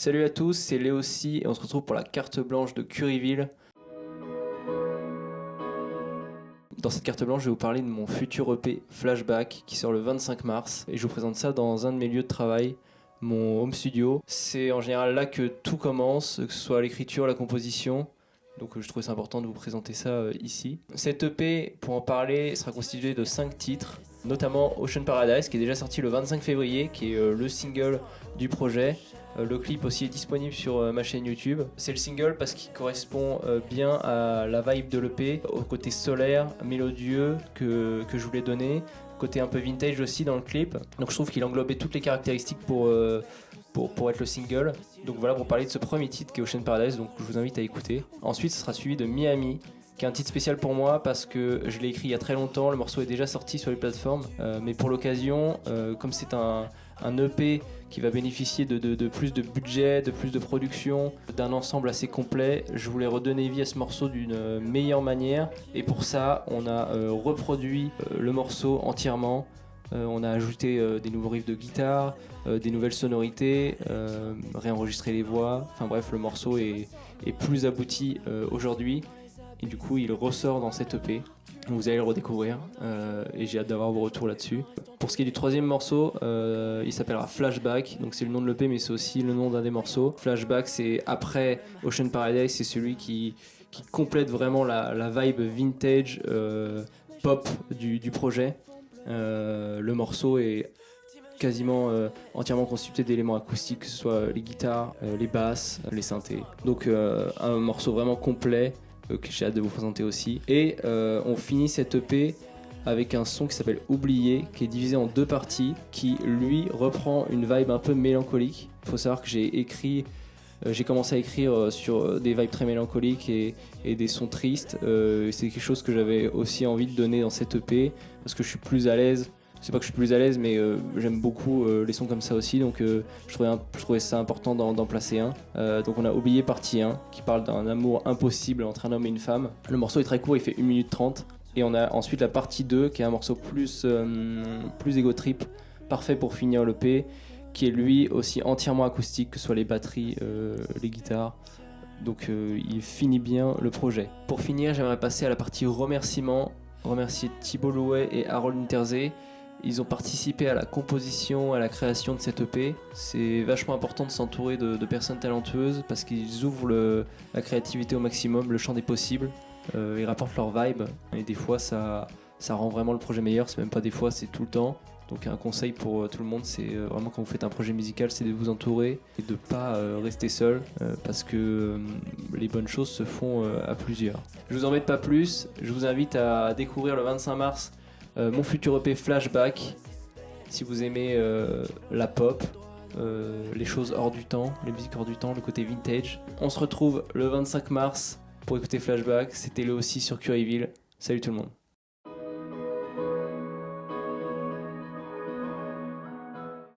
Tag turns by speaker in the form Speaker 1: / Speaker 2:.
Speaker 1: Salut à tous, c'est Léocy et on se retrouve pour la carte blanche de Curryville. Dans cette carte blanche, je vais vous parler de mon futur EP Flashback qui sort le 25 mars et je vous présente ça dans un de mes lieux de travail, mon home studio. C'est en général là que tout commence, que ce soit l'écriture, la composition. Donc je trouvais ça important de vous présenter ça ici. Cette EP, pour en parler, sera constituée de 5 titres, notamment Ocean Paradise qui est déjà sorti le 25 février, qui est le single du projet. Le clip aussi est disponible sur ma chaîne YouTube. C'est le single parce qu'il correspond bien à la vibe de l'EP, au côté solaire, mélodieux que je voulais donner, côté un peu vintage aussi dans le clip. Donc je trouve qu'il englobait toutes les caractéristiques pour être le single. Donc voilà pour parler de ce premier titre qui est Ocean Paradise, donc je vous invite à écouter. Ensuite ce sera suivi de Miami, qui est un titre spécial pour moi parce que je l'ai écrit il y a très longtemps, le morceau est déjà sorti sur les plateformes, mais pour l'occasion, comme c'est un EP qui va bénéficier de plus de budget, de plus de production, d'un ensemble assez complet, je voulais redonner vie à ce morceau d'une meilleure manière, et pour ça on a reproduit le morceau entièrement. On a ajouté des nouveaux riffs de guitare, des nouvelles sonorités, réenregistré les voix, enfin bref, le morceau est plus abouti aujourd'hui. Et du coup, il ressort dans cette EP. Vous allez le redécouvrir et j'ai hâte d'avoir vos retours là-dessus. Pour ce qui est du troisième morceau, il s'appellera Flashback. Donc c'est le nom de l'EP, mais c'est aussi le nom d'un des morceaux. Flashback, c'est après Ocean Paradise, c'est celui qui complète vraiment la vibe vintage pop du projet. Le morceau est quasiment entièrement constitué d'éléments acoustiques, que ce soit les guitares, les basses, les synthés. Donc un morceau vraiment complet que j'ai hâte de vous présenter aussi. Et on finit cette EP avec un son qui s'appelle Oublié, qui est divisé en 2 parties, qui lui reprend une vibe un peu mélancolique. Il faut savoir que j'ai commencé à écrire sur des vibes très mélancoliques et des sons tristes. C'est quelque chose que j'avais aussi envie de donner dans cette EP parce que je suis plus à l'aise. C'est pas que je suis plus à l'aise, mais j'aime beaucoup les sons comme ça aussi, donc je trouvais ça important d'en placer un. Donc on a Oublié partie 1, qui parle d'un amour impossible entre un homme et une femme. Le morceau est très court, il fait 1 minute 30. Et on a ensuite la partie 2, qui est un morceau plus ego trip, parfait pour finir l'EP, qui est lui aussi entièrement acoustique, que ce soit les batteries, les guitares. Donc il finit bien le projet. Pour finir, j'aimerais passer à la partie remerciements. Remercier Thibault Louet et Harold Interzé. Ils ont participé à la composition, à la création de cette EP. C'est vachement important de s'entourer de personnes talentueuses parce qu'ils ouvrent la créativité au maximum, le champ des possibles. Ils rapportent leur vibe et des fois ça rend vraiment le projet meilleur. C'est même pas des fois, c'est tout le temps. Donc un conseil pour tout le monde, c'est vraiment quand vous faites un projet musical, c'est de vous entourer et de pas rester seul parce que les bonnes choses se font à plusieurs. Je vous embête pas plus, je vous invite à découvrir le 25 mars mon futur EP Flashback. Si vous aimez la pop, les choses hors du temps, les musiques hors du temps, le côté vintage. On se retrouve le 25 mars pour écouter Flashback. C'était Léocy sur Curryville. Salut tout le monde.